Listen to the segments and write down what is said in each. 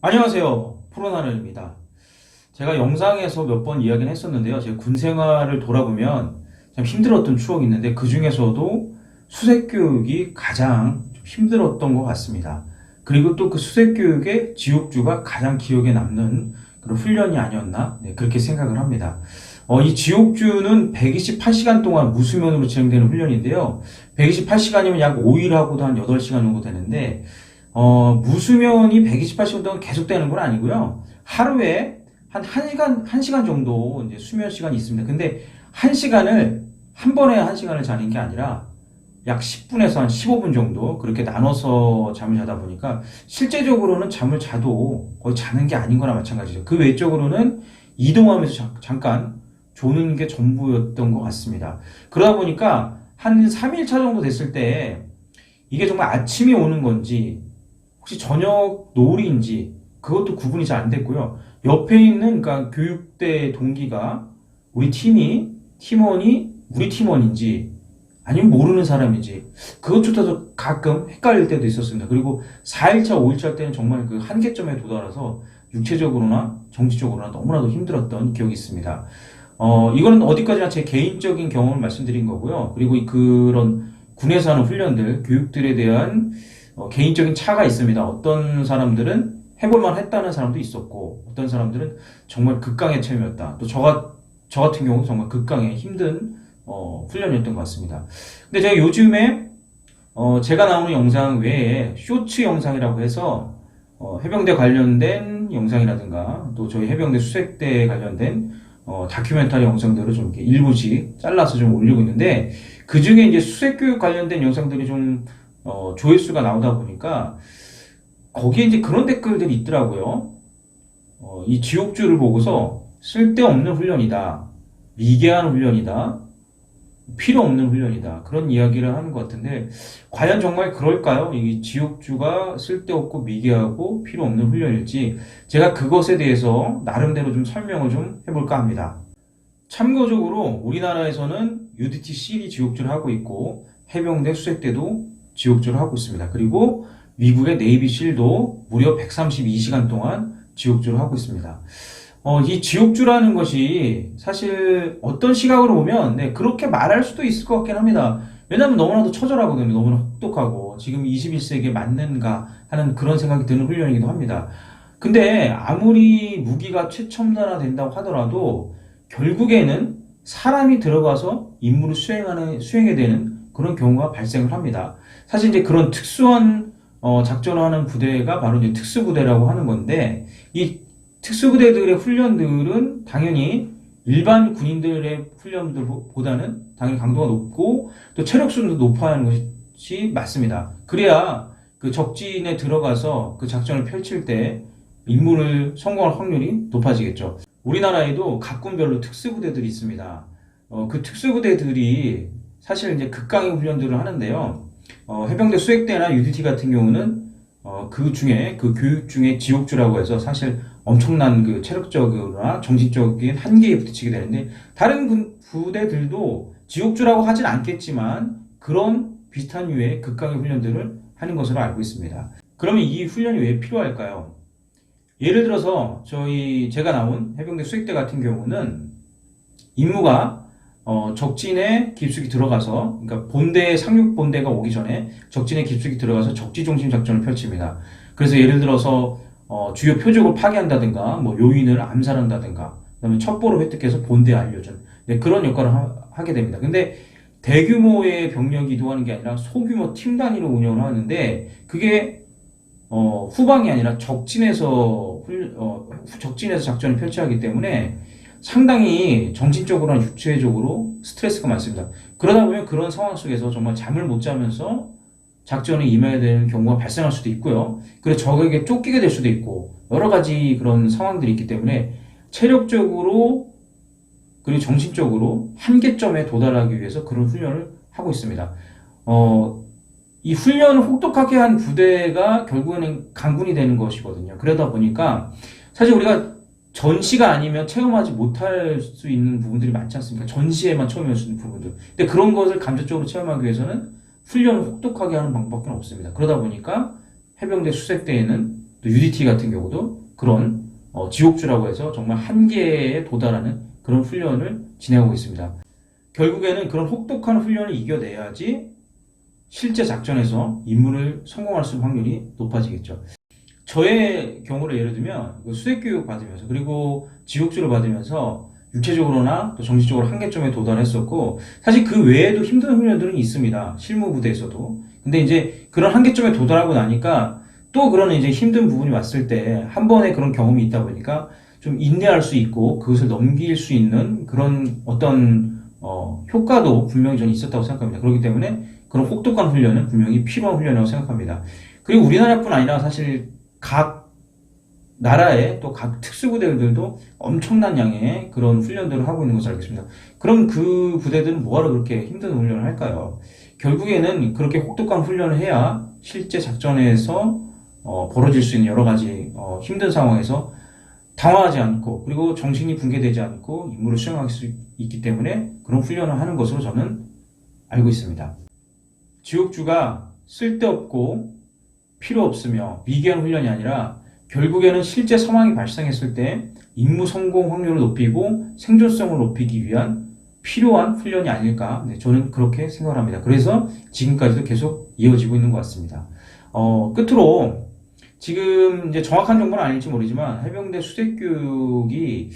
안녕하세요. 프로나널입니다. 제가 영상에서 몇 번 이야기는 했었는데요. 제 군 생활을 돌아보면 참 힘들었던 추억이 있는데 그 중에서도 수색 교육이 가장 좀 힘들었던 것 같습니다. 그리고 또 그 수색 교육의 지옥주가 가장 기억에 남는 그런 훈련이 아니었나? 네, 그렇게 생각을 합니다. 이 지옥주는 128시간 동안 무수면으로 진행되는 훈련인데요. 128시간이면 약 5일하고도 한 8시간 정도 되는데 무수면이 128시간 동안 계속되는 건 아니고요. 하루에 한 1시간 정도 이제 수면 시간이 있습니다. 근데 1시간을, 한 번에 1시간을 자는 게 아니라 약 10분에서 한 15분 정도 그렇게 나눠서 잠을 자다 보니까 실제적으로는 잠을 자도 거의 자는 게 아닌 거나 마찬가지죠. 그 외적으로는 이동하면서 잠깐 조는 게 전부였던 것 같습니다. 그러다 보니까 한 3일차 정도 됐을 때 이게 정말 아침이 오는 건지 혹시 저녁 노을인지 그것도 구분이 잘 안 됐고요. 옆에 있는 그러니까 교육대 동기가 우리 팀원이 우리 팀원인지 아니면 모르는 사람인지 그것조차도 가끔 헷갈릴 때도 있었습니다. 그리고 4일차, 5일차 때는 정말 그 한계점에 도달해서 육체적으로나 정신적으로나 너무나도 힘들었던 기억이 있습니다. 이거는 어디까지나 제 개인적인 경험을 말씀드린 거고요. 그리고 그런 군에서 하는 훈련들, 교육들에 대한 개인적인 차가 있습니다. 어떤 사람들은 해볼만 했다는 사람도 있었고, 어떤 사람들은 정말 극강의 체험이었다. 또 저 같은 경우는 정말 극강의 힘든 훈련이었던 것 같습니다. 근데 제가 요즘에 제가 나오는 영상 외에 쇼츠 영상이라고 해서 해병대 관련된 영상이라든가 또 저희 해병대 수색대에 관련된 다큐멘터리 영상들을 좀 이렇게 일부씩 잘라서 좀 올리고 있는데 그 중에 이제 수색교육 관련된 영상들이 좀 조회수가 나오다 보니까 거기에 이제 그런 댓글들이 있더라고요. 이 지옥주를 보고서 쓸데없는 훈련이다, 미개한 훈련이다, 필요 없는 훈련이다 그런 이야기를 하는 것 같은데 과연 정말 그럴까요? 이 지옥주가 쓸데없고 미개하고 필요 없는 훈련일지 제가 그것에 대해서 나름대로 좀 설명을 좀 해볼까 합니다. 참고적으로 우리나라에서는 UDT-C이 지옥주를 하고 있고 해병대 수색대도 지옥주를 하고 있습니다. 그리고 미국의 네이비 실도 무려 132시간 동안 지옥주를 하고 있습니다. 이 지옥주라는 것이 사실 어떤 시각으로 보면 네, 그렇게 말할 수도 있을 것 같긴 합니다. 왜냐하면 너무나도 처절하거든요. 너무나 혹독하고 지금 21세기에 맞는가 하는 그런 생각이 드는 훈련이기도 합니다. 근데 아무리 무기가 최첨단화 된다고 하더라도 결국에는 사람이 들어가서 임무를 수행해야 되는 그런 경우가 발생을 합니다. 사실 이제 그런 특수한 작전을 하는 부대가 바로 이제 특수부대라고 하는 건데 이 특수부대들의 훈련들은 당연히 일반 군인들의 훈련들보다는 당연히 강도가 높고 또 체력수도 높아야 하는 것이 맞습니다. 그래야 그 적진에 들어가서 그 작전을 펼칠 때 임무를 성공할 확률이 높아지겠죠. 우리나라에도 각 군별로 특수부대들이 있습니다. 그 특수부대들이 사실 이제 극강의 훈련들을 하는데요. 해병대 수색대나 UDT 같은 경우는 그 교육 중에 지옥주라고 해서 사실 엄청난 그 체력적이나 정신적인 한계에 부딪히게 되는데 다른 부대들도 지옥주라고 하진 않겠지만 그런 비슷한 류의 극강의 훈련들을 하는 것으로 알고 있습니다. 그러면 이 훈련이 왜 필요할까요? 예를 들어서 제가 나온 해병대 수색대 같은 경우는 임무가 적진에 깊숙이 들어가서 그러니까 상륙 본대가 오기 전에 적진에 깊숙이 들어가서 적지 중심 작전을 펼칩니다. 그래서 예를 들어서 주요 표적을 파괴한다든가 뭐 요인을 암살한다든가 그다음에 첩보를 획득해서 본대에 알려준 그런 역할을 하게 됩니다. 근데 대규모의 병력이 이동하는 게 아니라 소규모 팀 단위로 운영을 하는데 그게 후방이 아니라 적진에서 작전을 펼쳐야 하기 때문에 상당히 정신적으로나 육체적으로 스트레스가 많습니다. 그러다 보면 그런 상황 속에서 정말 잠을 못 자면서 작전에 임해야 되는 경우가 발생할 수도 있고요. 그래서 적에게 쫓기게 될 수도 있고 여러 가지 그런 상황들이 있기 때문에 체력적으로 그리고 정신적으로 한계점에 도달하기 위해서 그런 훈련을 하고 있습니다. 이 훈련을 혹독하게 한 부대가 결국에는 강군이 되는 것이거든요. 그러다 보니까 사실 우리가 전시가 아니면 체험하지 못할 수 있는 부분들이 많지 않습니까? 전시에만 체험할 수 있는 부분들. 근데 그런 것을 감정적으로 체험하기 위해서는 훈련을 혹독하게 하는 방법밖에 없습니다. 그러다 보니까 해병대 수색대에는 또 UDT 같은 경우도 그런 지옥주라고 해서 정말 한계에 도달하는 그런 훈련을 진행하고 있습니다. 결국에는 그런 혹독한 훈련을 이겨내야지 실제 작전에서 임무를 성공할 수 있는 확률이 높아지겠죠. 저의 경우를 예를 들면 수색교육 받으면서 그리고 지옥주를 받으면서 육체적으로나 또 정신적으로 한계점에 도달했었고, 사실 그 외에도 힘든 훈련들은 있습니다. 실무 부대에서도. 근데 이제 그런 한계점에 도달하고 나니까 또 그런 이제 힘든 부분이 왔을 때 한 번의 그런 경험이 있다 보니까 좀 인내할 수 있고 그것을 넘길 수 있는 그런 어떤 효과도 분명히 저는 있었다고 생각합니다. 그렇기 때문에 그런 혹독한 훈련은 분명히 필요한 훈련이라고 생각합니다. 그리고 우리나라뿐 아니라 사실 각 나라의 또 각 특수부대들도 엄청난 양의 그런 훈련들을 하고 있는 것을 알겠습니다. 그럼 그 부대들은 뭐하러 그렇게 힘든 훈련을 할까요? 결국에는 그렇게 혹독한 훈련을 해야 실제 작전에서 벌어질 수 있는 여러 가지 힘든 상황에서 당황하지 않고 그리고 정신이 붕괴되지 않고 임무를 수행할 수 있기 때문에 그런 훈련을 하는 것으로 저는 알고 있습니다. 지옥주가 쓸데없고 필요 없으며 미개한 훈련이 아니라 결국에는 실제 상황이 발생했을 때 임무 성공 확률을 높이고 생존성을 높이기 위한 필요한 훈련이 아닐까, 저는 그렇게 생각을 합니다. 그래서 지금까지도 계속 이어지고 있는 것 같습니다. 끝으로 지금 이제 정확한 정보는 아닐지 모르지만 해병대 수색교육이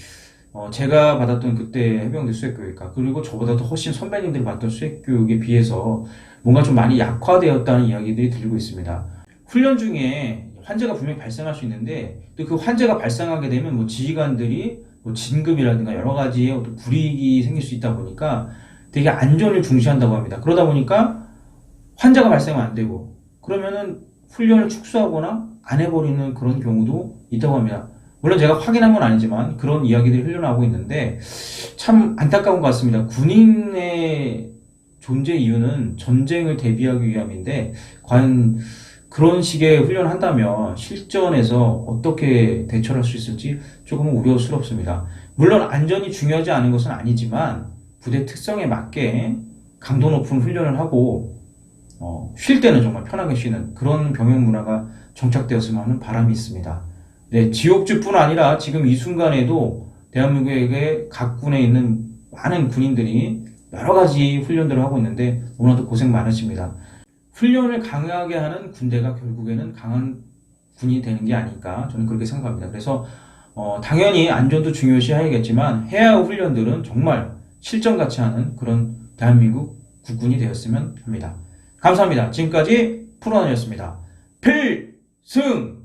제가 받았던 그때 해병대 수색교육과 그리고 저보다도 훨씬 선배님들이 받던 수색교육에 비해서 뭔가 좀 많이 약화되었다는 이야기들이 들리고 있습니다. 훈련 중에 환자가 분명히 발생할 수 있는데 또 그 환자가 발생하게 되면 뭐 지휘관들이 뭐 진급이라든가 여러 가지의 어떤 불이익이 생길 수 있다 보니까 되게 안전을 중시한다고 합니다. 그러다 보니까 환자가 발생하면 안 되고 그러면은 훈련을 축소하거나 안 해버리는 그런 경우도 있다고 합니다. 물론 제가 확인한 건 아니지만 그런 이야기들이 흘러나오고 있는데 참 안타까운 것 같습니다. 군인의 존재 이유는 전쟁을 대비하기 위함인데 과연 그런 식의 훈련을 한다면 실전에서 어떻게 대처할 수 있을지 조금은 우려스럽습니다. 물론 안전이 중요하지 않은 것은 아니지만 부대 특성에 맞게 강도 높은 훈련을 하고 쉴 때는 정말 편하게 쉬는 그런 병영 문화가 정착되었으면 하는 바람이 있습니다. 네, 지옥주뿐 아니라 지금 이 순간에도 대한민국의 각 군에 있는 많은 군인들이 여러 가지 훈련들을 하고 있는데 너무나도 고생 많으십니다. 훈련을 강하게 하는 군대가 결국에는 강한 군이 되는 게 아닐까 저는 그렇게 생각합니다. 그래서 당연히 안전도 중요시해야겠지만 해야 할 훈련들은 정말 실전같이 하는 그런 대한민국 국군이 되었으면 합니다. 감사합니다. 지금까지 프로원이었습니다. 필승!